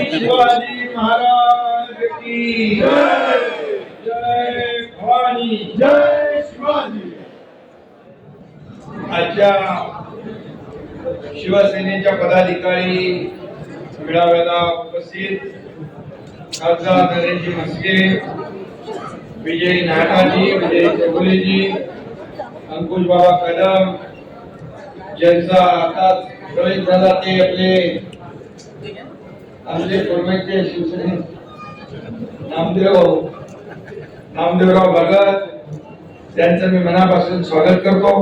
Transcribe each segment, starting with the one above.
शिवाजी महाराज की जय. जय भवानी. जय शिवाजी. आजच्या शिवसेनेच्या पदाधिकारी मेळाव्याला उपस्थित खासदार नरेंद्रजी म्हस्के, विजय नाटाजी, विजय चौगुलेजी, अंकुश बाबा कदम, ज्यांचा आता प्रवेश झाला ते आपले पूर्वेचे शिवसेने नामदेवराव भगत, त्यांचं मी मनापासून स्वागत करतो.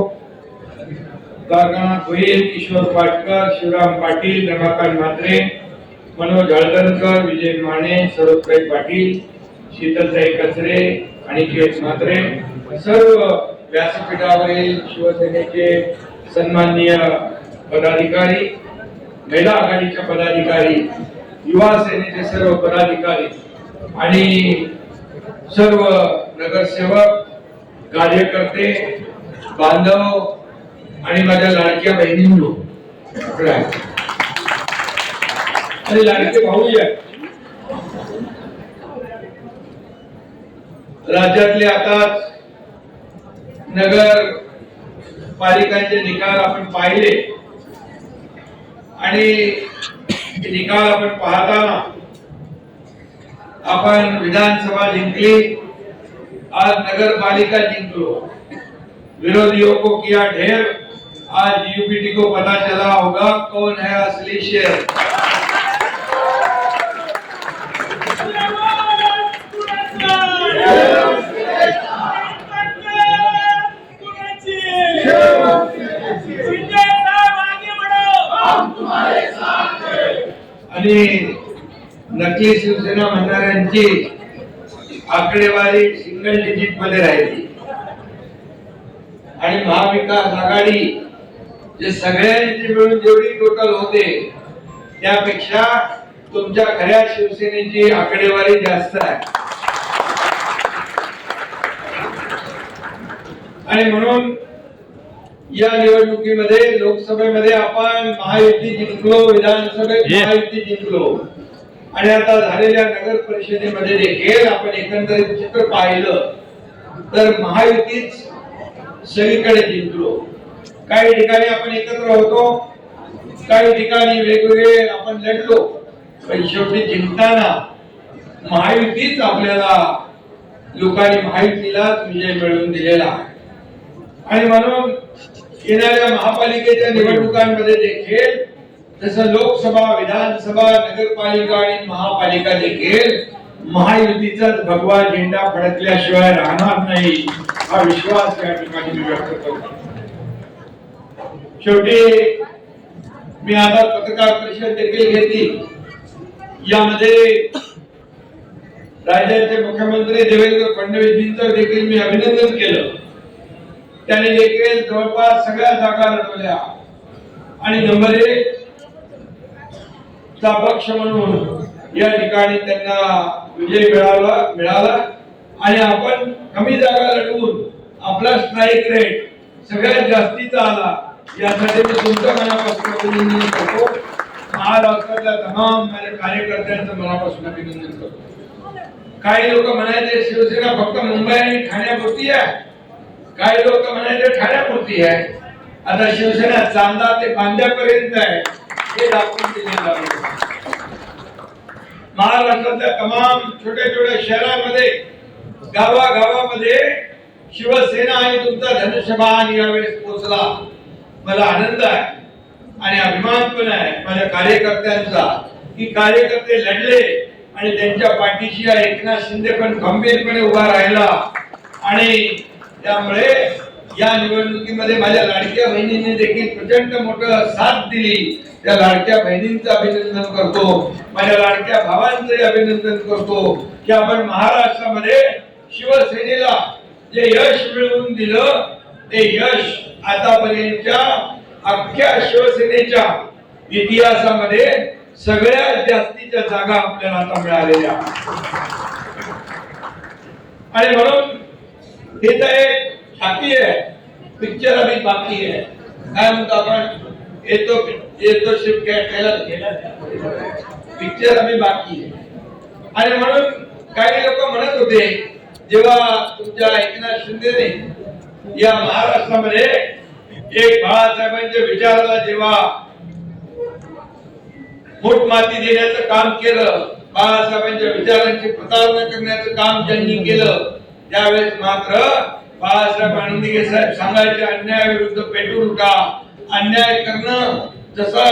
द्वारकानाथ गोयल, किशोर पाटकर, शिवराम पाटील, रमाकांत म्हात्रे, मनोज हळदणकर, विजय माने, सरोजताई पाटील, शीतलताई कचरे, अनिकेत म्हात्रे, सर्व व्यासपीठावरील शिवसेनेचे सन्माननीय पदाधिकारी, महिला आघाडीच्या पदाधिकारी, युवा सेनेचे सर्व पदाधिकारी आणि सर्व नगरसेवक, कार्यकर्ते, बांधव आणि माझ्या लाडक्या बहिणींनो आणि लाडके भाऊ या. राज्यातले आता नगर पालिकांचे निकाल आपण पाहिले आणि निकाल आपण पाहताना आपण विधानसभा जिंकली, आज नगरपालिका जिंकलो. विरोधियों को किया ढेर, आज यूपीटी को पता चला होगा कौन है असली शेर. आणि नकली शिवसेना म्हणणाऱ्यांची आकडेवारी सिंगल डिजिट मध्ये राहिली आणि महाविकास आघाडी जे सगळ्यांची मिळून जेवढी टोटल होते त्यापेक्षा तुमच्या खऱ्या शिवसेनेची आकडेवारी जास्त आहे. आणि म्हणून या निवडणुकीमध्ये लोकसभेमध्ये आपण महायुती जिंकलो, विधानसभेत महायुती जिंकलो आणि आता झालेल्या नगर परिषदेमध्ये देखील आपण एकंदरीत चित्र पाहिलं तर महायुतीच सगळीकडे जिंकलो. काही ठिकाणी आपण एकत्र होतो, काही ठिकाणी वेगवेगळे आपण लढलो, पण शेवटी जिंकताना महायुतीच आपल्याला लोकांनी महायुतीलाच विजय मिळवून दिलेला आहे. आणि म्हणून येणाऱ्या महापालिकेच्या निवडणुकांमध्ये देखील जसं लोकसभा, विधानसभा, नगरपालिका आणि महापालिका देखील महायुतीचाच भगवा झेंडा फडकल्याशिवाय राहणार नाही, हा विश्वास या ठिकाणी मी व्यक्त करतो. शेवटी मी आता पत्रकार परिषद देखील घेतली. यामध्ये राज्याचे मुख्यमंत्री देवेंद्र फडणवीसजींचं देखील मी अभिनंदन केलं. त्यांनी देखील जवळपास सगळ्या जागा लढवल्या आणि नंबर 1 चा पक्ष म्हणून या ठिकाणी त्यांना विजय मिळाला आणि आपण कमी जागा लढवून आपला स्ट्राईक रेट सगळ्यात जास्तीचा आला, यासाठी मी तुमच्या मनापासून अभिनंदन करतो. महाराष्ट्रातल्या तमाम माझ्या कार्यकर्त्यांचं मनापासून अभिनंदन करतो. काही लोक म्हणायचे शिवसेना फक्त मुंबई आणि ठाण्यापुरती आहे, काही लोक म्हणायचे ठाण्यापुरती आहे. आता शिवसेना चांदा ते बांद्यापर्यंत आहे हे दाखवून दिलेलं आहे. महाराष्ट्रातल्या तमाम छोट्या छोट्या शहरांमध्ये, गावागावामध्ये शिवसेना आणि तुमचा धनुष्यबाण यावेळेस पोहोचला. मला आनंद आहे आणि अभिमान पण आहे माझ्या कार्यकर्त्यांचा की कार्यकर्ते लढले आणि त्यांच्या पाठीशी एकनाथ शिंदे पण खंबीरपणे उभा राहिला. आणि त्यामुळे या निवडणुकीमध्ये माझ्या लाडक्या बहिणींनी देखील प्रचंड मोठं साथ दिली. त्या लाडक्या बहिणींचं अभिनंदन करतो, माझ्या लाडक्या भावांचे अभिनंदन करतो की आपण महाराष्ट्रामध्ये शिवसेनेला जे यश मिळवून दिलं ते यश आतापर्यंतच्या अख्ख्या शिवसेनेच्या इतिहासामध्ये सगळ्यात जास्तीच्या जागा आपल्याला आता मिळालेल्या. आणि म्हणून हे तर एक छाती आहे, पिक्चर अभी बाकी आहे. काय म्हणतो आपण, येतो शिफ्ट केला पिक्चर आम्ही बाकी आहे. आणि म्हणून काही लोक म्हणत होते जेव्हा तुमच्या एकनाथ शिंदेने या महाराष्ट्रामध्ये एक बाळासाहेबांच्या विचाराला जेव्हा मूठमाती देण्याचं काम केलं, बाळासाहेबांच्या विचारांची प्रतारणा करण्याचं काम ज्यांनी केलं, त्यावेळेस मात्र बाळासाहेब आनंदगे साहेब सांगायचे अन्यायाविरुद्ध पेटून उठा. अन्याय करणं जसा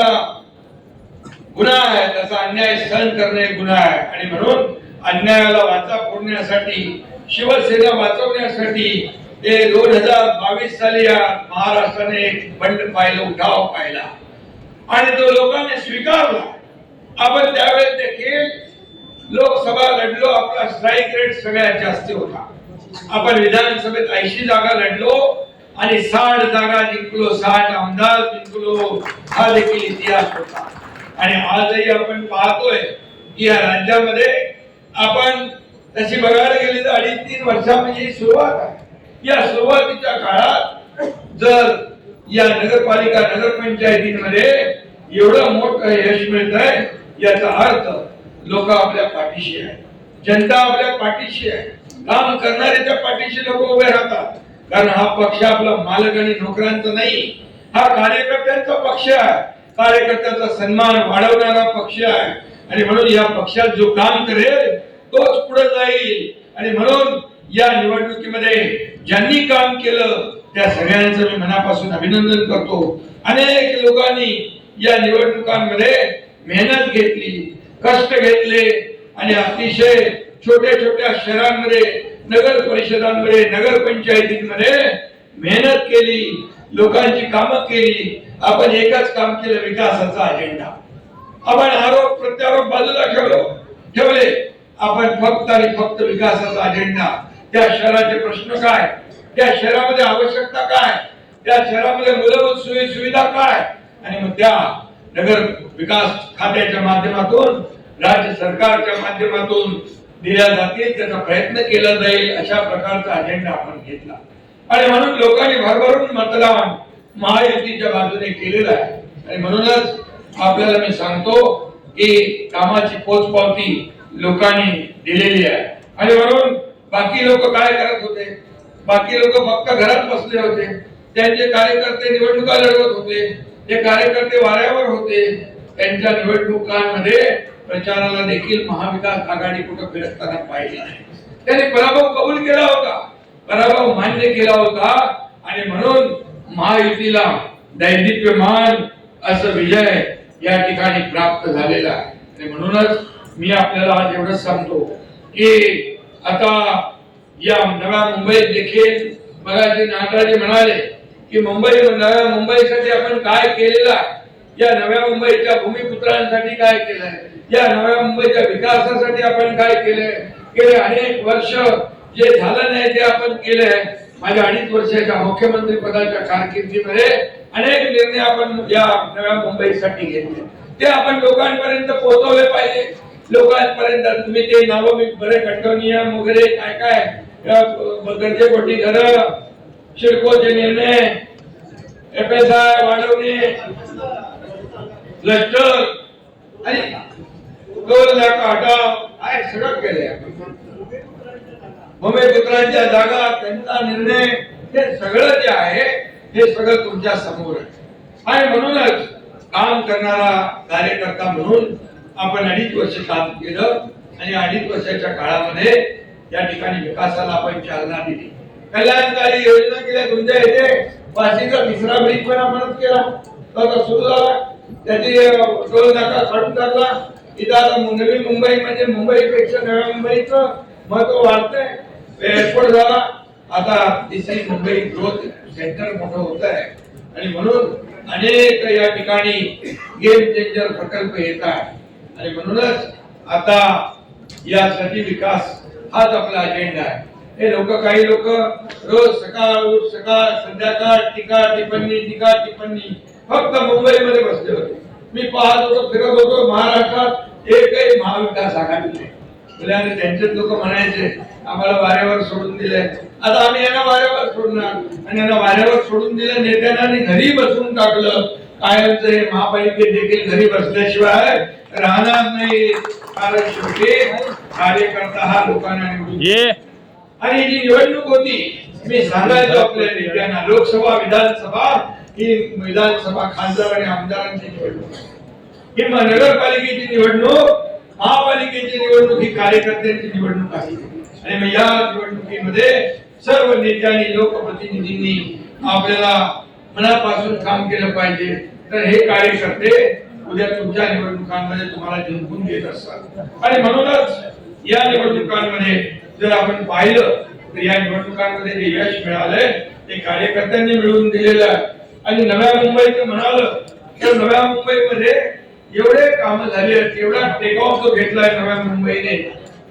गुन्हा आहे तसा अन्याय सहन करणे गुन्हा आहे. आणि म्हणून अन्यायाला वाचा फोडण्यासाठी, शिवसेना वाचवण्यासाठी ते 2022 साली या महाराष्ट्राने एक बंड पाहिलं, उठाव पाहिला आणि तो लोकांनी स्वीकारला. आपण त्यावेळेस देखील लोकसभा लढलो, आपला स्ट्राईक रेट सगळ्यात जास्त होता. आपण विधानसभेत 80 जागा लढलो आणि 60 जागा जिंकलो, 60 आमदार जिंकलो. हा देखील इतिहास होता. आणि आजही आपण पाहतोय की या राज्यामध्ये आपण तशी बघायला गेली तर 2.5-3 वर्षांमध्ये सुरुवात आहे. या सुरुवातीच्या काळात जर या नगरपालिका नगरपंचायतीमध्ये एवढं मोठं यश मिळत आहे, याचा अर्थ लोक आपल्या पाठीशी आहे, जनता आपल्या पाठीशी आहे, काम करणाऱ्याच्या पाठीशी लोक उभे राहतात. कारण हा पक्ष आपला मालक आणि नोकरांचा नाही, हा कार्यकर्त्यांचा पक्ष आहे, कार्यकर्त्याचा सन्मान वाढवणारा पक्ष आहे. आणि म्हणून या पक्षात जो काम करेल तोच पुढे जाईल. आणि म्हणून या निवडणुकीमध्ये ज्यांनी काम केलं त्या सगळ्यांचं मी मनापासून अभिनंदन करतो. अनेक लोकांनी या निवडणुकांमध्ये मेहनत घेतली, कष्ट घेतले आणि अतिशय छोट्या छोट्या शहरांमध्ये, नगर परिषदांमध्ये, नगरपंचायतींमध्ये मेहनत केली, लोकांची कामं केली. आपण एकच काम केलं, विकासाचा अजेंडा. आपण आरोप प्रत्यारोप बाजूला ठेवले. आपण फक्त आणि फक्त विकासाचा अजेंडा. त्या शहराचे प्रश्न काय, त्या शहरामध्ये आवश्यकता काय, त्या शहरामध्ये मूलभूत सुविधा काय, आणि मग त्या नगर विकास खात्याच्या माध्यमातून, राज्य सरकारच्या माध्यमातून दिल्या जातील, त्याचा प्रयत्न केला जाईल. अशा प्रकारचा अजेंडा आपण घेतला. आणि म्हणून लोकांनी भरभरून मतदान महायुतीच्या बाजूने केलेलं आहे. आणि म्हणूनच आपल्याला मी सांगतो की कामाची पोचपावती लोकांनी दिलेली आहे. आणि म्हणून बाकी लोक काय करत होते, बाकी लोक फक्त घरात बसले होते. त्यांचे कार्यकर्ते निवडणुका लढवत होते, ते कार्यकर्ते वाऱ्यावर होते. त्यांच्या निवडणुकांमध्ये प्रचाराला देखील महाविकास आघाडी कुठं फिरकताना पाहिजे आहे. त्यांनी पराभव कबूल केला होता, पराभव मान्य केला होता. आणि म्हणून महायुतीला दैदिप्यमान असं विजय या ठिकाणी प्राप्त झालेला आहे. आणि म्हणूनच मी आपल्याला आज एवढंच सांगतो की आता या नव्या मुंबईत देखील मगाशी नागराजे म्हणाले की नव्या मुंबईसाठी आपण काय केलेलं आहे, या नव्या मुंबईच्या भूमिपुत्रांसाठी काय केलंय, या नव्या मुंबईच्या विकासासाठी आपण काय केलंय. गेले अनेक वर्ष जे झालं नाही ते आपण केलंय. माझ्या 2.5 वर्षाच्या मुख्यमंत्री पदाच्या कारकिर्दीमध्ये अनेक निर्णय आपण या नव्या मुंबईसाठी घेतले. ते आपण लोकांपर्यंत पोहोचवले पाहिजे. लोकांपर्यंत तुम्ही ते नावं मी बरे कंटोनियम वगैरे काय काय गरजेपोटी घरं, शिडकोचे निर्णय, FSI वाढवणे, क्लस्टर आणि टोल नाका हटाव, काय सगळं केलंय. भूमिपुत्रांच्या जागा, त्यांचा निर्णय, हे सगळं जे आहे हे सगळं तुमच्या समोर आहे. आणि म्हणूनच काम करणारा कार्यकर्ता म्हणून आपण 2.5 वर्ष काम केलं. आणि 2.5 वर्षाच्या काळामध्ये या ठिकाणी विकासाला आपण चालना दिली. कल्याणकारी योजना केल्या. तुमच्या इथे वाशीचा 3रा ब्रिज पण आपणच केला, तो सुरू झाला. त्याची टोल नाका काढून टाकला. इथं आता नवी मुंबई म्हणजे मुंबईपेक्षा नव्या मुंबईचं महत्व वाढतंय. एअरपोर्ट झाला, आता तिसरी मुंबई ग्रोथ सेंटर मोठं होत आहे. आणि म्हणून अनेक या ठिकाणी गेम चेंजर प्रकल्प येत आहे. आणि म्हणूनच आता यासाठी विकास हाच आपला अजेंडा आहे. हे लोक, काही लोक रोज सकाळ संध्याकाळ टीका टिप्पणी फक्त मुंबईमध्ये बसले होते. मी पाहत होतो, फिरत होतो महाराष्ट्रात, एकही महाविकास आघाडी नाही. त्यांचेच लोक म्हणायचे आम्हाला वाऱ्यावर सोडून दिले. आता आम्ही यांना वाऱ्यावर सोडणार. आणि यांना वाऱ्यावर सोडून दिलं नेत्यांना आणि घरी बसवून टाकलं. कायमचं हे महापालिकेत देखील घरी बसल्याशिवाय राहणार नाही, कारण शेवटी कार्यकर्ता हा लोकांना निवडून आणि जी निवडणूक होती, मी सांगायचो आपल्या नेत्यांना, लोकसभा विधानसभा ही विधानसभा खासदार आणि आमदारांची निवडणूक किंवा नगरपालिकेची निवडणूक, महापालिकेची निवडणूक ही कार्यकर्त्यांची निवडणूक आहे. आणि मग या निवडणुकीमध्ये सर्व नेत्यांनी, लोकप्रतिनिधींनी आपल्याला मनापासून काम केलं पाहिजे. तर हे कार्यकर्ते उद्या तुमच्या निवडणुकांमध्ये तुम्हाला जिंकून घेत असतात. आणि म्हणूनच या निवडणुकांमध्ये जर आपण पाहिलं तर या निवडणुकांमध्ये जे यश मिळालंय ते कार्यकर्त्यांनी मिळवून दिलेलं आहे. आणि नव्या मुंबईचं म्हणालं तर नव्या मुंबईमध्ये एवढे कामं झाली आहेत, एवढा टेक ऑफ जो घेतलाय नव्या मुंबईने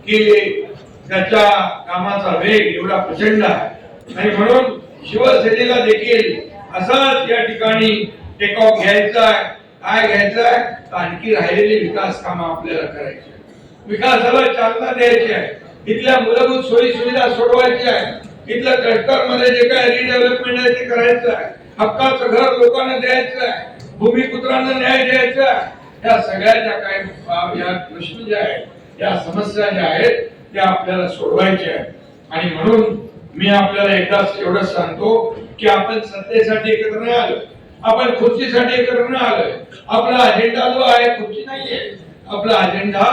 की त्याच्या कामाचा वेग एवढा प्रचंड आहे. आणि म्हणून शिवसेनेला देखील असाच या ठिकाणी टेक ऑफ घ्यायचा आहे. काय घ्यायचं आहे तर आणखी राहिलेली विकास कामं आपल्याला करायची, विकासाला चालना द्यायची आहे, इथल्या मूलभूत सोयी सुविधा सोडवायची आहे, इथल्या क्लस्टर मध्ये जे काय रिडेव्हलपमेंट आहे ते करायचं आहे, हक्काचं घर लोकांना द्यायचं आहे, भूमिपुत्रांना न्याय द्यायचा आहे. या सगळ्या ज्या काही या प्रश्न जे आहेत, या समस्या ज्या आहेत त्या आपल्याला सोडवायच्या आहेत. आणि म्हणून मी आपल्याला एकदाच एवढंच सांगतो की आपण सत्तेसाठी एकत्र नाही आलो, आपण खुर्चीसाठी एकत्र नाही आलोय. आपला अजेंडा जो आहे खुर्ची नाहीये, आपला अजेंडा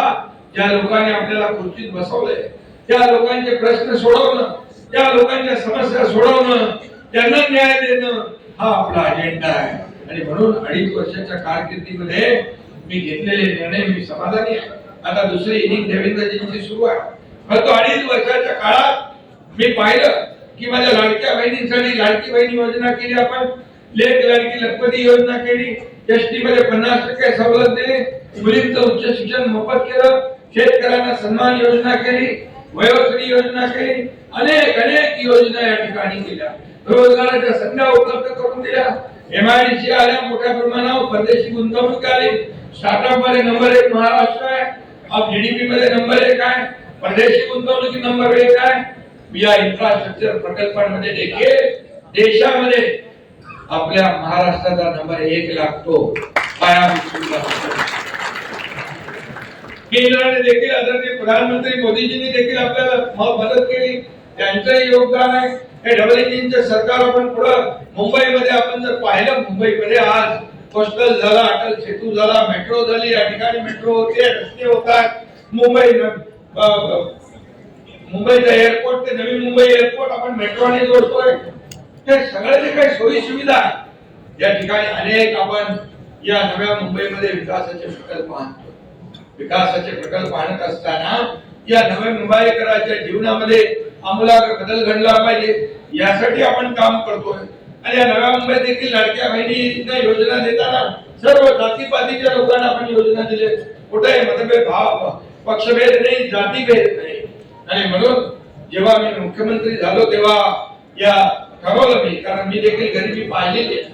ज्या लोकांनी आपल्याला खुर्चीत बसवलंय त्या लोकांचे प्रश्न सोडवणं, त्या लोकांच्या समस्या सोडवणं, त्यांना न्याय देणं हा आपला अजेंडा आहे. आणि म्हणून 2.5 वर्षाच्या कारकिर्दीमध्ये मी घेतलेले निर्णय मी समाधानी आहे. आता दुसरी इनिंग देवेंद्रजींची सुरू आहे. परंतु 2.5 वर्षाच्या काळात मी पाहिलं की माझ्या लाडक्या बहिणींसाठी लाडकी बहीण योजना केली, आपण लेक लाडकी लखपती योजना केली, एसटी मध्ये 50% सवलत दिली, मुलींचं उच्च शिक्षण मोफत केलं, शेतकऱ्यांना सन्मान योजना केली, वयोश्री योजना केली, अनेक योजना या ठिकाणी केल्या, रोजगाराच्या संधी उपलब्ध करून दिल्या, MIDC आल्या, मोठ्या प्रमाणावर परदेशी गुंतवणूक आली, स्टार्टअप मध्ये नंबर 1 महाराष्ट्र आहे, अब GDP मध्ये नंबर 1 आहे, परदेशी गुंतवणुकी नंबर 1 आहे. या इन्फ्रास्ट्रक्चर प्रकल्पांमध्ये देखील देशामध्ये आपल्या महाराष्ट्राचा नंबर 1 लागतो. केंद्राने देखील आदरणीय प्रधानमंत्री मोदीजींनी देखील आपल्याला मदत केली, त्यांचंही योगदान आहे. हे डबल इंजिनचे सरकार आपण पुढं मुंबईमध्ये आपण जर पाहिलं, मुंबईमध्ये आज कोस्टल झाला, अटल सेतू झाला, मेट्रो झाली, या ठिकाणी मेट्रो होते, रस्ते होतात. मुंबईचा एअरपोर्ट ते नवी मुंबई एअरपोर्ट आपण मेट्रोने जोडतोय. ते सगळे जे काही सोयी सुविधा या ठिकाणी अनेक आपण या नव्या मुंबईमध्ये विकासाचे प्रकल्प आणतो. विकासाचे प्रकल्प आणत असताना या नव्या मुंबईकरांच्या जीवनामध्ये आमूलाग्र बदल घडला पाहिजे यासाठी आपण काम करतोय. आणि या नव्या मुंबईत देखील लाडक्या बहिणींना योजना देताना सर्व जातीपातीच्या लोकांना आपण योजना दिले. कुठे मतभेद भाव पक्षभेद नाही, जातीभेद नाही. आणि म्हणून जेव्हा मी मुख्यमंत्री झालो तेव्हा या ठरवलं मी, कारण मी देखील गरिबी पाहिलेली आहे,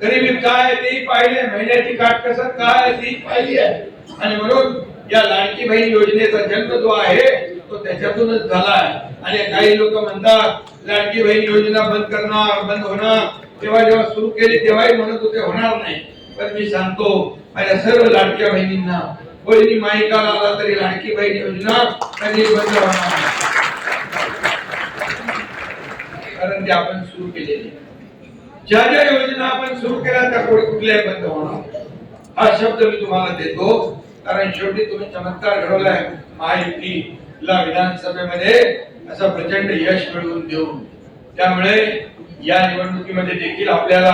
गरिबी काय तेही पाहिले, महिन्याची काटकसर काय तेही पाहिली आहे. आणि म्हणून या लाडकी बहीण योजनेचा जन्म जो आहे तो त्याच्यातूनच झाला आहे. आणि काही लोक म्हणतात लाडकी बहीण योजना बंद करणार, बंद होणार. जेव्हा सुरू केली तेव्हाही म्हणत होते होणार नाही. पण मी सांगतो माझ्या सर्व लाडक्या बहिणींना, कोणी माहिती आला तरी लाडकी बहीण योजना कधी बंद होणार नाही, कारण ते आपण सुरू केलेली. ज्या ज्या योजना आपण सुरू केल्या त्या कुठल्याही बंद होणार हा शब्द मी तुम्हाला देतो. कारण शेवटी तुम्ही चमत्कार घडवलाय महायुतीला विधानसभेमध्ये असं प्रचंड यश मिळवून देऊन. त्यामुळे या निवडणुकीमध्ये देखील आपल्याला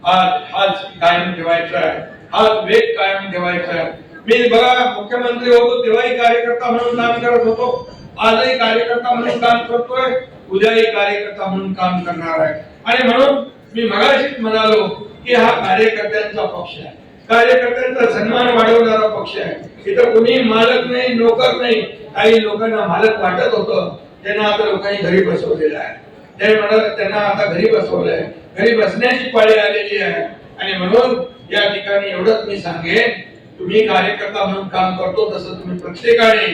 हाच कायम ठेवायचा आहे, हाच वेग कायम ठेवायचा आहे. मी बघा मुख्यमंत्री होतो तेव्हाही कार्यकर्ता म्हणून काम करत होतो, आजही कार्यकर्ता म्हणून काम करतोय, उद्याही कार्यकर्ता म्हणून काम करणार आहे. आणि म्हणून मी मगाशीच म्हणालो की हा कार्यकर्त्यांचा पक्ष आहे, कार्यकर्त्यांचा सन्मान वाढवणारा पक्ष आहे. इथं कोणी मालक नाही, नोकर नाही. काही लोकांना मालक वाटत होतं, त्यांना आता लोकांनी घरी बसवलेलं आहे. ते म्हणत त्यांना आता घरी बसवलंय, घरी बसण्याची पाळी आलेली आहे. आणि म्हणून या ठिकाणी एवढंच मी सांगेन, तुम्ही कार्यकर्ता म्हणून काम करतो तसं तुम्ही प्रत्येकाने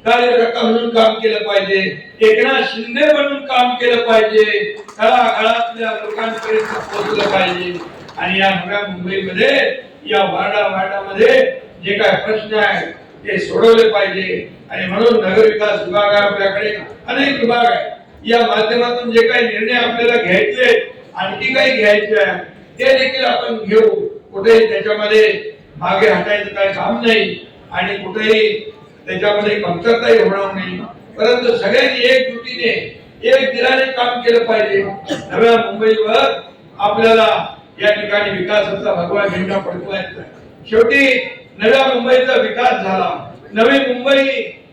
कार्यकर्ता म्हणून काम केलं पाहिजे, एकनाथ शिंदे म्हणून काम केलं पाहिजे, तळागाळातल्या लोकांपर्यंत पोहोचलं पाहिजे. आणि या नव्या मुंबईमध्ये या वार्डामध्ये जे काय प्रश्न आहेत ते सोडवले पाहिजे. आणि म्हणून नगर विकास विभाग आपल्याकडे अनेक विभाग आहे. या माध्यमातून जे काही निर्णय आपल्याला घ्यायचे, आणखी काही घ्यायचे आहे ते देखील आपण घेऊ. कुठेही त्याच्यामध्ये मागे हटायचं काही काम नाही आणि कुठेही त्याच्यामध्ये कमतरताही होणार नाही. परंतु सगळ्यांनी एकजुटीने एक दिलाने काम केलं पाहिजे. नव्या मुंबईवर आपल्याला या ठिकाणी विकासाचा भगवा झेंडा फडकवायचा. शेवटी नव्या मुंबईचा विकास झाला. नवी मुंबई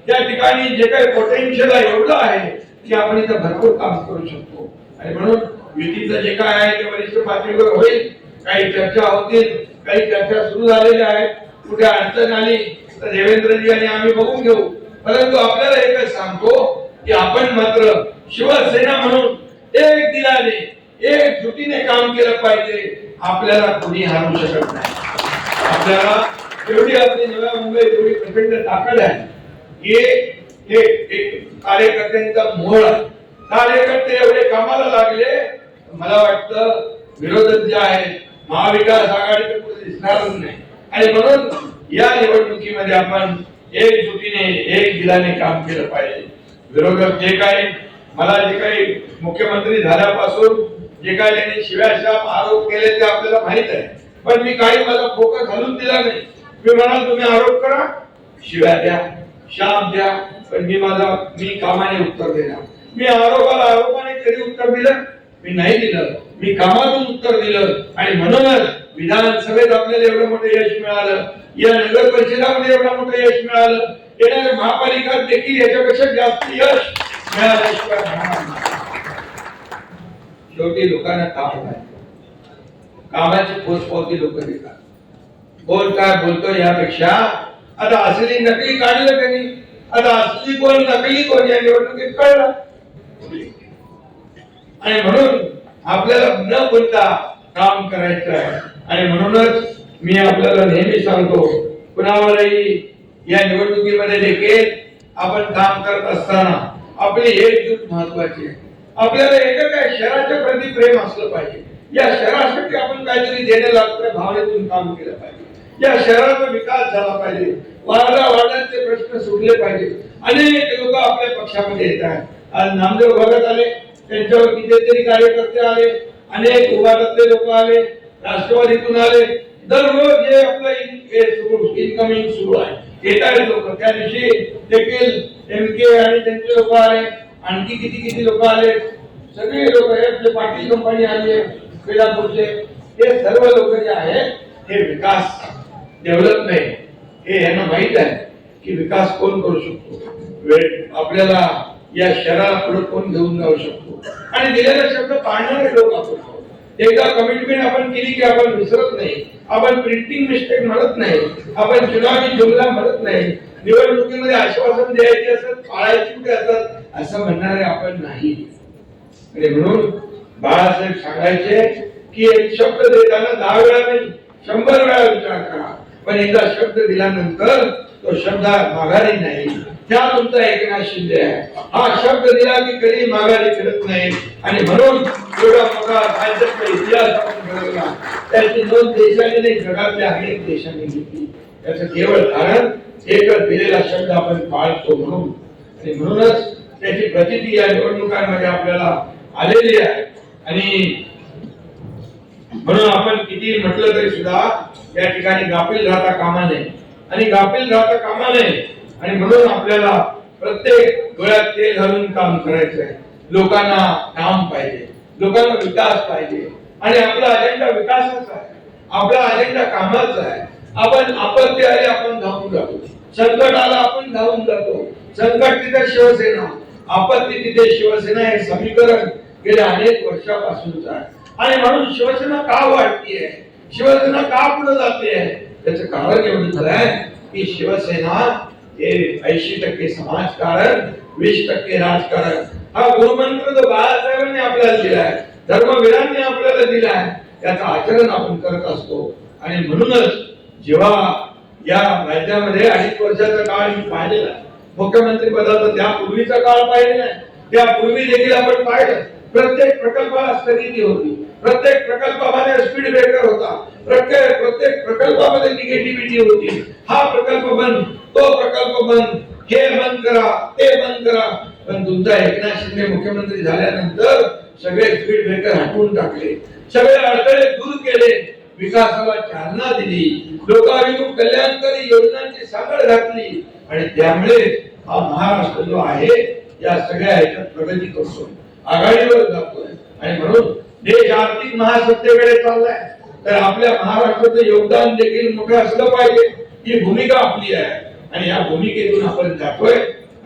या ठिकाणी जे काही पोटेन्शियल आहे एवढं आहे की आपण इथं भरपूर काम करू शकतो. आणि म्हणून युतीचं जे काय आहे ते वरिष्ठ पातळीवर होईल. काही चर्चा होतील, काही चर्चा सुरू झालेल्या आहेत. कुठे अडचण आली तर देवेंद्रजी आणि आम्ही बघून घेऊ. परंतु आपल्याला एकच सांगतो की आपण मात्र शिवसेना म्हणून एक दिलाने एकजुटीने काम केलं पाहिजे. आपल्याला कोणी हरवू शकत नाही. आपल्याला एवढी आपली नव्या मुंबई एवढी प्रचंड ताकद आहे. हे एक कार्यकर्त्यांचा मोह आहे. कार्यकर्ते एवढे कामाला लागले, मला वाटतं विरोधक जे आहे महाविकास आघाडीकडे कुठे दिसणारच नाही. आणि म्हणून या निवडणुकीमध्ये आपण एकजुटीने एक दिलाने काम केलं पाहिजे. विरोधक जे काही मला जे काही मुख्यमंत्री झाल्यापासून जे काही त्यांनी शिव्याशाप आरोप केले ते आपल्याला माहित आहे. पण मी काही मला फोकस घालून दिला नाही. मी म्हणाल तुम्ही आरोप करा, शिव्या द्या, शाप द्या, पण मी कामाने उत्तर देणार. मी आरोपाने कधी उत्तर दिलं? मी नाही दिलं. मी कामातून उत्तर दिलं. आणि म्हणूनच विधानसभेत आपल्याला एवढं मोठं यश मिळालं, या नगर परिषदामध्ये एवढं मोठं यश मिळालं, येणाऱ्या महापालिकात देखील याच्यापेक्षा जास्त यश मिळाल्याशिवाय शेवटी लोकांना काम आहे. कामाची पोचपावती लोक देतात. कोण काय बोलतो यापेक्षा आता असली नकली काढलं त्यांनी. आता असली कोण नकली कोण या निवडणुकीत कळलं. आणि म्हणून आपल्याला न बोलता काम करायचं आहे. आणि म्हणूनच मी आपल्याला नेहमी सांगतो, कुणावरही या निवडणुकीमध्ये देखील आपण काम करत असताना आपली एकजूट महत्वाची आहे. आपल्याला एकच आहे, शहराच्या प्रति प्रेम असलं पाहिजे. या शहरासाठी आपण काहीतरी देणे लागतोय, भावनेतून काम केलं पाहिजे. या शहराचा विकास झाला पाहिजे. वार्डाचे प्रश्न सुटले पाहिजे. अनेक लोक आपल्या पक्षामध्ये येत आहेत. आज नामदेव भागात आले, त्यांच्यावर कितीतरी कार्यकर्ते आले, अनेक उभारातले लोक आले, राष्ट्रवादीतून आले. दररोज जे आपलं इनकमिंग सुरू आहे, येणारे लोक. त्या दिवशी देखील एमके आणि त्यांचे लोक आले, आणखी किती लोक आले. सगळे लोक आहेत. पाटील कंपनी आली आहे बेलापूरचे. हे सर्व लोक जे आहेत हे विकास डेव्हलपमेंट हे यांना माहित आहे की विकास कोण करू शकतो, आपल्याला या शहराला पुढे कोण घेऊन जाऊ शकतो. आणि दिलेला शब्द पाळणारे लोक आपण आहोत. एकदा कमिटमेंट आपण केली की आपण विसरत नाही. आपण प्रिंटिंग मिस्टेक म्हणत नाही. आपण चुनावी जुमला म्हणत नाही. निवडणुकीमध्ये आश्वासन द्यायचे असत, पाळायची कुठे असत असं म्हणणारे आपण नाही. आणि म्हणून बाळासाहेब सांगायचे की एक शब्द देताना 10 वेळा नाही 100 वेळा विचार करा. पण एकदा शब्द दिल्यानंतर तो शब्द माघारी नाही. त्या तुमचा एकनाथ शिंदे आहे. हा शब्द दिला की कधी माघारी फिरत नाही. आणि म्हणून एवढा मोठा राज्याचा इतिहास आपण घडवला. त्याची नोंद देशाने नाही, जगातल्या अनेक देशांनी घेतली. त्याचं केवळ कारण एकच दिलेला शब्द आपण पाळतो म्हणून. आणि म्हणूनच त्याची प्रचिती या निवडणुकांमध्ये आपल्याला आलेली आहे. आणि म्हणून आपण किती म्हटलं तरी सुद्धा या ठिकाणी गाफील राहता कामा नये. आणि गाफील राहता कामा नये. आणि म्हणून आपल्याला प्रत्येक डोळ्यात तेल घालून काम करायचं आहे. लोकांना काम पाहिजे, लोकांना विकास पाहिजे. आणि आपला अजेंडा विकासाचा आहे, आपला अजेंडा कामाचा आहे. आपण आपत्ती आली आपण धावून जातो, संकट आला आपण धावून जातो. संकट तिथे शिवसेना, आपत्ती तिथे शिवसेना, हे समीकरण गेल्या अनेक वर्षापासूनच आहे. आणि म्हणून शिवसेना का वाढतीये, शिवसेना का पुढे जाते, त्याचं कारण एवढंच आहे की शिवसेना हे 80% समाजकारण, 20% राजकारण. हा गुरुमंत्र जो बाळासाहेबांनी आपल्याला दिलाय, धर्मवीरांनी आपल्याला दिलाय, त्याचं आचरण आपण करत असतो. आणि म्हणूनच जेव्हा या राज्यामध्ये 2.5 वर्षाचा काळ मी पाहिलेला, मुख्यमंत्री पदाचा त्यापूर्वीचा काळ पाहिलेला, त्यापूर्वी देखील आपण पाहिलं प्रत्येक प्रकल्पाला स्थगिती होती. प्रत्येक प्रकल्पामध्ये स्पीड ब्रेकर होता, प्रत्येक प्रकल्पामध्ये निगेटिव्हिटी होती. हा प्रकल्प बंद, तो प्रकल्प बंद, हे बंद करा, ते बंद करा. पण तुमचा एकनाथ शिंदे मुख्यमंत्री झाल्यानंतर सगळे स्पीड ब्रेकर हटवून टाकले, सगळे अडथळे दूर केले, विकासाला चालना दिली, लोकाभिमुख कल्याणकारी योजनांची साखळ घातली आणि त्यामुळे हा महाराष्ट्र जो आहे या सगळ्या ह्याच्यात प्रगती करतोय, आघाडीवर जातोय. आणि म्हणून देश आर्थिक महासत्तेकडे चाललाय. तर आपल्या महाराष्ट्राचं योगदान देखील मोठं असलं पाहिजे, ही भूमिका आपली आहे आणि या भूमिकेतून आपण जातोय.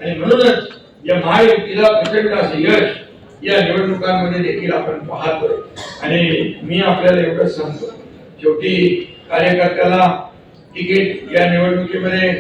आणि म्हणूनच या महायुतीला प्रचंड असं यश या निवडणुकांमध्ये देखील आपण पाहतोय. आणि मी आपल्याला एवढं सांगतो, शेवटी कार्यकर्त्याला तिकीट या निवडणुकीमध्ये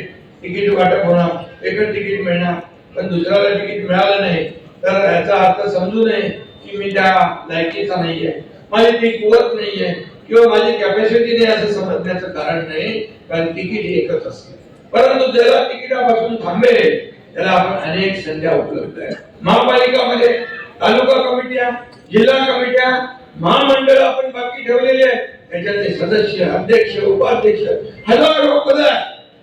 तिकीट वाटप होणार, एकच तिकीट मिळणार, पण दुसऱ्याला तिकीट मिळालं नाही तर याचा अर्थ समजू नये की मी त्या लायकीचा नाहीये, माझी ती कुवत नाहीये किंवा माझी कॅपॅसिटी नाही असं समजण्याचं कारण नाही. कारण तिकीट एकच असते. परंतु ज्याला तिकिटापासून थांबेल त्याला आपण अनेक संध्या उपलब्ध आहेत. महापालिकामध्ये तालुका कमिट्या, जिल्हा कमिट्या, महामंडळ आपण बाकी ठेवलेले आहेत. त्याच्यातले सदस्य, अध्यक्ष, उपाध्यक्ष हजारो पद,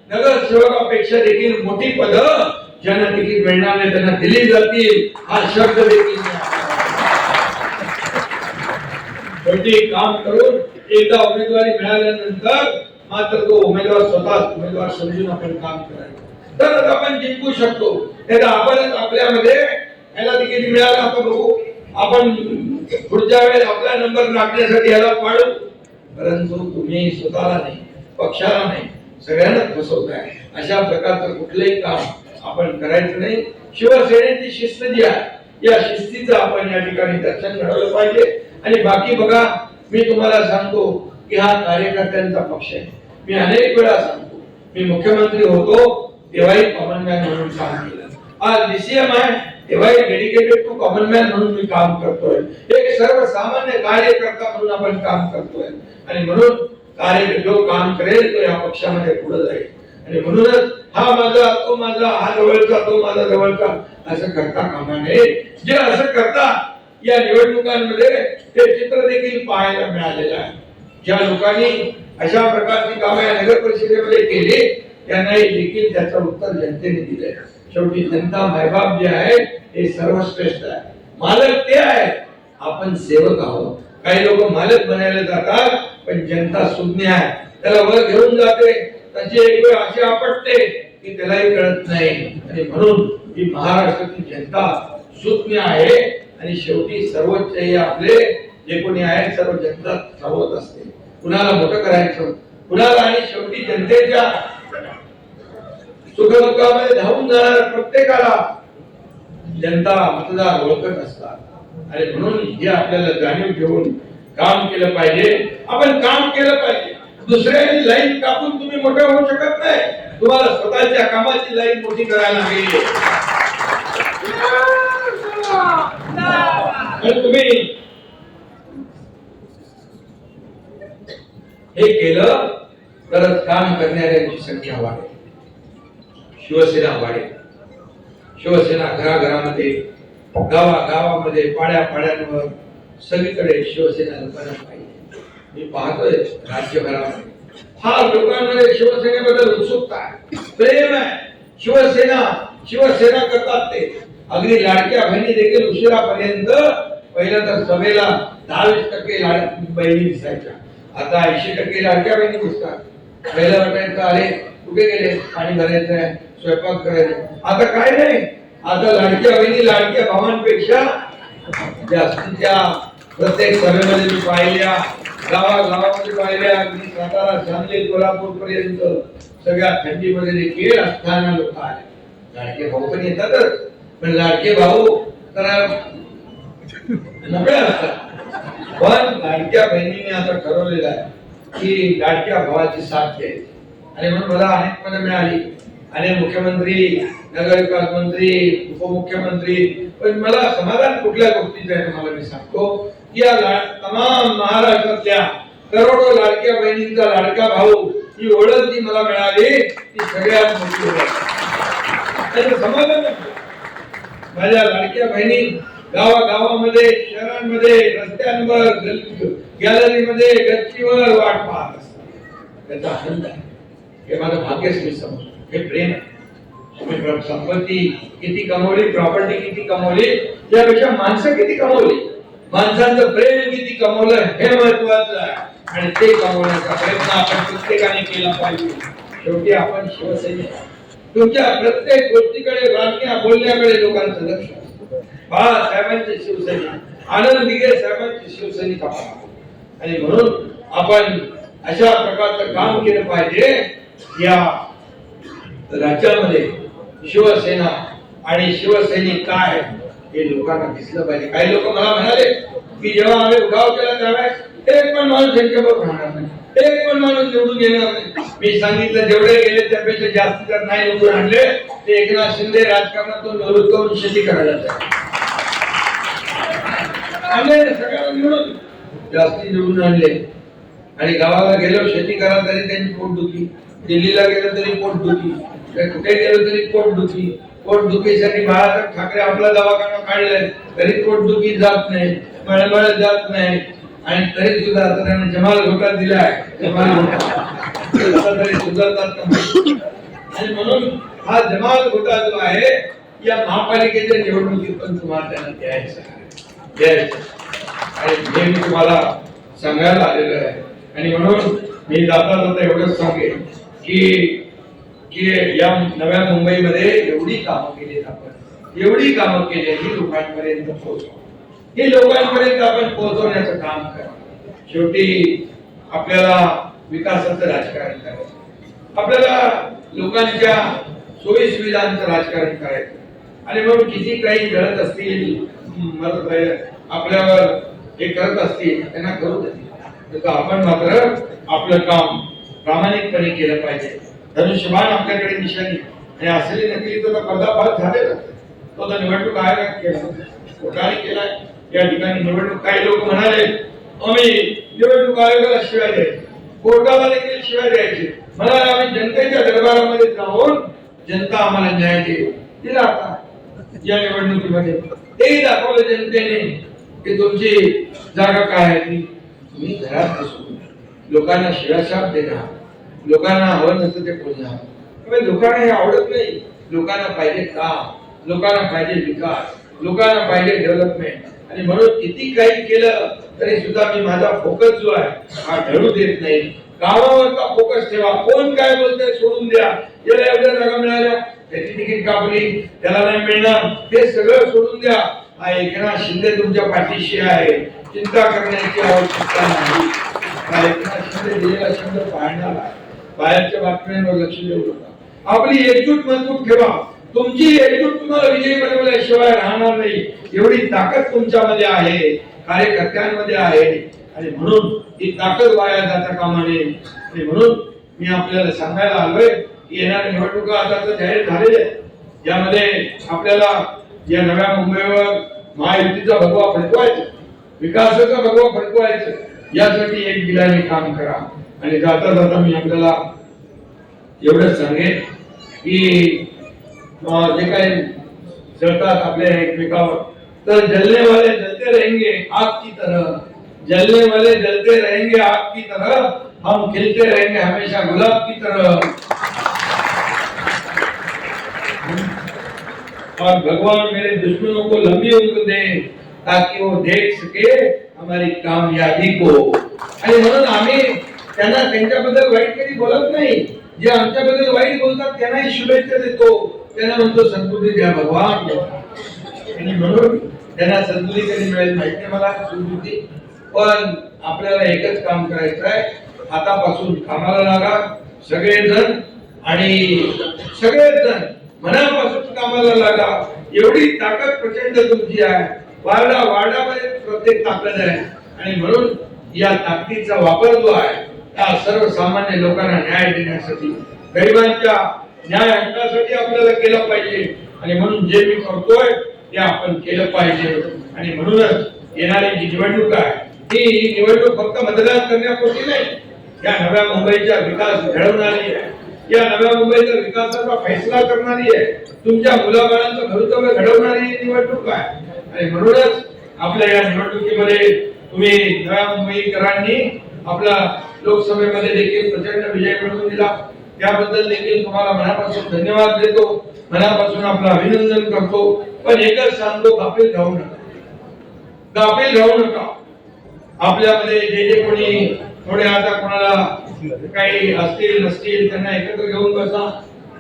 नगरसेवकापेक्षा देखील मोठी पद ज्यांना तिकीट मिळणार नाही त्यांना दिली जातील, हा शब्द देखील शेवटी काम करून एकदा उमेदवारी मिळाल्यानंतर मात्र तो उमेदवार स्वतः उमेदवार समजून आपण काम करायचं, तरच आपण जिंकू शकतो. नाही आपणच आपल्यामध्ये याला तिकीट मिळालं आता बघू, आपण पुढच्या वेळेस आपला नंबर राखण्यासाठी याला पाडू. परंतु तुम्ही स्वतःला नाही, पक्षाला नाही, सगळ्यांना फसवताय. अशा प्रकारचं कुठलंही काम आपण करायचं नाही. शिवसेनेची शिस्त जी आहे या शिस्तीचं आपण या ठिकाणी दर्शन घडवलं पाहिजे. आणि बाकी बघा, मी तुम्हाला सांगतो की हा कार्यकर्त्यांचा पक्ष आहे. मी अनेक वेळा सांगतो, मी मुख्यमंत्री होतो तेव्हाही कॉमन मॅन म्हणून काम केलं. आज डीसीएम आहे तेव्हाही डेडिकेटेड टू कॉमन मॅन म्हणून मी काम करतोय. एक सर्वसामान्य कार्यकर्ता म्हणून आपण काम करतोय. आणि म्हणून जो काम करेल तो या पक्षामध्ये पुढे जाईल. आणि म्हणूनच हा माझा, तो माझा, हा जवळचा, तो माझा जवळचा असं करता कामा नये. जे असं करतात या निवडणुकांमध्ये ते चित्र देखील पाहायला मिळालेलं आहे. ज्या लोकांनी अशा प्रकारची कामे या नगर परिषदेमध्ये केली त्यांनाही देखील त्याचं उत्तर जनतेने दिलंय. शेवटी जनता मायबाप जे आहे हे सर्वश्रेष्ठ आहे, मालक ते आहे, आपण सेवक आहोत. काही लोक मालक बनायला जातात पण जनता सुज्ञ आहे, त्याला वर घेऊन जाते, त्याची एक वेळ अशी आपटते की त्यालाही कळत नाही. आणि म्हणून ही महाराष्ट्रातील जनता सुज्ञ आहे. आणि शेवटी सर्वोच्च हे आपले जे कोणी आहेत सर्व जनता ठरवत असते कुणाला मोठं करायचं, कुणाला. आणि शेवटी जनतेच्या सुखदुःखामध्ये धावून जाणाऱ्या प्रत्येकाला जनता मतदार ओळखत असतात. आणि म्हणून हे आपल्याला जाणीव ठेवून काम केलं पाहिजे. आपण काम केलं पाहिजे. दुसऱ्याची लाईन कापून तुम्ही मोठं होऊ शकत नाही. तुम्हाला स्वतःच्या कामाची लाईन मोठी करायला लागेल. तुम्ही हे केलं तरच काम करणाऱ्यांची संख्या वाढेल, शिवसेना वाढेल. शिवसेना घराघरामध्ये, गावागावामध्ये, पाड्यापाड्यांवर सगळीकडे शिवसेना लोकांना पाहिजे. मी पाहतोय राज्यभरामध्ये फार लोकांमध्ये शिवसेनेबद्दल उत्सुकता आहे, प्रेम आहे. शिवसेना करतात ते. अगदी लाडक्या बहिणी देखील उशिरापर्यंत पहिल्या तर सभेला 10-20% बहिणी दिसायच्या, आता 80% लाडक्या बहिणी दिसतात. पहिलं वाटायचं अरे कुठे गेले, पाणी भरायचंय, स्वयंपाक करायचं. आता काय नाही, आता लाडक्या बहिणी लाडक्या भावांपेक्षा जास्तीच्या प्रत्येक सभेमध्ये मी पाहिल्या, गावागावामध्ये पाहिल्या, अगदी सातारा, सांगली, कोल्हापूर पर्यंत सगळ्या थंडीमध्ये देखील असताना लोक आले. लाडके भाऊ पण येतातच, पण लाडके भाऊ तर नकळे असतात. पण लाडक्या बहिणीने आता ठरवलेलं आहे की लाडक्या भावाची साथ घ्यायची. आणि म्हणून मला अनेक पदं मिळाली, अनेक मुख्यमंत्री, नगरविकास मंत्री, उपमुख्यमंत्री. पण मला समाधान कुठल्या गोष्टीचं आहे तुम्हाला मी सांगतो की या तमाम महाराष्ट्रातल्या करोडो लाडक्या बहिणींचा लाडका भाऊ ही ओळख जी मला मिळाली ती सगळ्यात मोठी ओळख. समाधान माझ्या लाडक्या बहिणी गावागावामध्ये, शहरांमध्ये, रस्त्यांवर, गॅलरीमध्ये, गच्चीवर वाट पाहत असतात. त्याचा आनंद आहे. हे माझं भाग्यच मी समजतो. हे प्रेम आहे. संपत्ती किती कमवली, प्रॉपर्टी किती कमवली, त्यापेक्षा माणसं किती कमवली, माणसांचं प्रेम किती कमवलं हे महत्वाचं आहे. आणि ते कमवण्याचा प्रयत्न आपण प्रत्येकाने केला पाहिजे. शेवटी आपण शिवसैनिक. तुमच्या प्रत्येक गोष्टीकडे, वागण्या बोलण्याकडे लोकांचं लक्ष असतं. बाळासाहेबांचे शिवसैनिक, आनंद दिघे साहेबांचे शिवसैनिक आपण. आणि म्हणून आपण अशा प्रकारचं काम केलं पाहिजे. या राज्यामध्ये शिवसेना आणि शिवसैनिक काय हे लोकांना दिसलं पाहिजे. काही लोक मला म्हणाले की जेव्हा आम्ही उठाव केला त्यावेळेस एक पण माणूस संख्येवर राहणार नाही, एक पण माणूस निवडून येणार नाही. मी सांगितलं जेवढे गेले त्यापेक्षा जास्त जर नाही निवडून आणले ते एकनाथ शिंदे राजकारणातून निवृत्त होऊन शेती करायला सगळ्यांना निवडून जास्ती निवडून आणले. आणि गावाला गेलो शेती करा तरी त्यांची पोटदुखी, दिल्लीला गेलं तरी पोटदुखी, कुठे गेलो तरी पोटदुखी. पोटदुखीसाठी बाळासाहेब ठाकरे आपला दवाखाना काढलाय तरी पोटदुखी जात नाही, मळमळ जात नाही. आणि तरी सुद्धा आता त्यांना जमाल घोटा दिलाय, तरी सुधारतात. आणि म्हणून हा जमाल घोटा जो आहे या महापालिकेच्या निवडणुकीत पण तुम्हाला त्यांना द्यायचं. आणि हे मी तुम्हाला सांगायला आलेलं आहे. आणि म्हणून मी जाता जाता एवढंच सांगेन की या नव्या मुंबईमध्ये एवढी कामं केली आपण, एवढी कामं केली ही लोकांपर्यंत पोहोचवा, ही लोकांपर्यंत आपण पोहोचवण्याचं काम करा. शेवटी आपल्याला विकासाचं राजकारण करायचं, आपल्याला लोकांच्या सोयी सुविधांचं राजकारण करायचं. आणि म्हणून किती काही घडत असतील आपल्यावर हे करत असतील त्यांना करू देतील, आपण मात्र आपलं काम प्रामाणिकपणे केलं पाहिजे. धनुष्यबाण आपल्याकडे निशाणी आणि असली नकली तो पर्दाफाश झालेला, तो तर निवडणूक आयोगात केलाय. या ठिकाणी निवडणूक काही लोक म्हणाले आम्ही निवडणूक आयोगाला शिवाय द्यायचे, कोर्टाला देखील शिवाय द्यायचे, म्हणाले आम्ही जनतेच्या दरबारामध्ये जाऊन जनता आम्हाला न्याय दिला. आता या निवडणुकीमध्ये तेही दाखवलं जनतेने की तुमची जागा काय आहे ती तुम्ही घरात बसून लोकांना शिवाशाप देणार, लोकांना हवं नसतं ते बोलणार. लोकांना हे आवडत नाही. लोकांना पाहिजे काम, लोकांना पाहिजे विकास, लोकांना पाहिजे डेव्हलपमेंट. आणि म्हणून किती काही केलं तरी सुद्धा मी माझा फोकस जो आहे हा ढळू देत नाही. कामावरचा फोकस ठेवा. कोण काय बोलतंय सोडून द्या. याला एवढ्या जागा मिळाल्या, त्याची तिकीट कापली, त्याला नाही मिळणार, हे सगळं सोडून द्या. हा एकनाथ शिंदे तुमच्या पाठीशी आहे, चिंता करण्याची आवश्यकता नाही. हा एकनाथ शिंदे दिलेला शब्द पाळणार आहे. बाहेरच्या बातम्यांवर लक्ष देऊ नका. आपली एकजूट मजबूत ठेवा. तुमची एकजूट तुम्हाला विजयी बनवल्याशिवाय राहणार नाही. एवढी ताकद तुमच्यामध्ये आहे, कार्यकर्त्यांमध्ये आहे. आणि म्हणून ही ताकद वाया जाता कामा नये. आणि म्हणून मी आपल्याला सांगायला आलोय की येणाऱ्या निवडणुका आता तर जाहीर झालेल्या आहेत. यामध्ये आपल्याला या नव्या मुंबईवर महायुतीचा भगवा फडकवायचा, विकासाचा भगवा फडकवायचा. यासाठी एक दिलाने काम करा. आणि जाता जाता मी आपल्याला एवढंच सांगेन की जे काही जळतात आपल्या एकमेकावर, तर जलने वाले जलते रहेंगे आग की तरह, जलने वाले जलते रहेंगे आग की तरह, हम खिलते रहेंगे हमेशा गुलाब की तरह. और भगवान मेरे दुश्मनों को लंबी उम्र दे ताकि वो देख सके हमारी कामयाबी को. आणि म्हणून आम्ही त्यांना त्यांच्याबद्दल वाईट कधी बोलत नाही. जे आमच्याबद्दल वाईट बोलतात त्यांनाही शुभेच्छा देतो. त्यांना म्हणतो सद्बुद्धी द्या भगवान. आणि म्हणून त्यांना सद्बुद्धी कधी मिळेल माहिती मला सद्बुद्धी. पण आपल्याला एकच काम करायचं आहे. आतापासून कामाला लागा सगळेजण, आणि सगळेजण मनापासून कामाला लागा. एवढी ताकद प्रचंड तुमची आहे. वार्डामध्ये प्रत्येक ताकद आहे. आणि म्हणून या ताकदीचा वापर जो आहे त्या सर्वसामान्य लोकांना न्याय देण्यासाठी, गरिबांच्या न्याय हक्कासाठी आपल्याला केला पाहिजे. आणि म्हणून जे मी करतोय ते आपण केलं पाहिजे. आणि म्हणूनच येणारी जी निवडणूक आहे ही निवडणूक फक्त मतदान करण्यापुरती नाही, या नव्या मुंबईचा विकास घडवणारी आहे. या नव्या मुंबईच्या विकासाचा फैसला करणारी आहे. तुमच्या मुलाबाळांचं भवितव्य घडवणारी निवडणूक आहे. आणि म्हणूनच आपल्या या निवडणुकीमध्ये तुम्ही नव्या मुंबईकरांनी आपला लोकसभेमध्ये देखील प्रचंड विजय मिळवून दिला, त्याबद्दल देखील तुम्हाला मनापासून धन्यवाद देतो, मनापासून आपलं अभिनंदन करतो. पण एकच सांगतो, गाफील राहू नका, गाफील राहू नका. आपल्यामध्ये जे कोणी थोडे आता कोणाला काही असतील नसतील त्यांना एकत्र घेऊन बसा,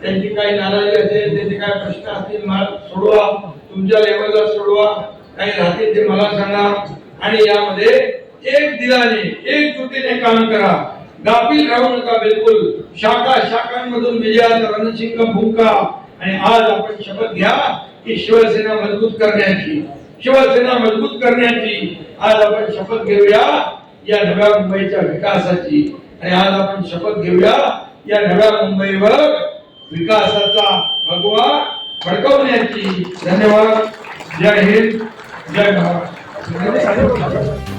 त्यांची काही नाराजी असेल, त्यांचे काय प्रश्न असतील सोडवा, तुमच्या लेवलला सोडवा, काही राहतील ते मला सांगा आणि यामध्ये एक दिलाने एकजुटीने काम करा. गाफील राहू नका बिलकुल. शाखा शाखांमधून विजयाचा रणशिंग फुंका. आणि आज आपण शपथ घ्या की शिवसेना मजबूत करण्याची, शिवसेना मजबूत करण्याची आज आपण शपथ घेऊया या नव्या मुंबईच्या विकासाची. आणि आज आपण शपथ घेऊया या नव्या मुंबईवर विकासाचा भगवा फडकवण्याची. धन्यवाद. जय हिंद, जय महाराष्ट्र.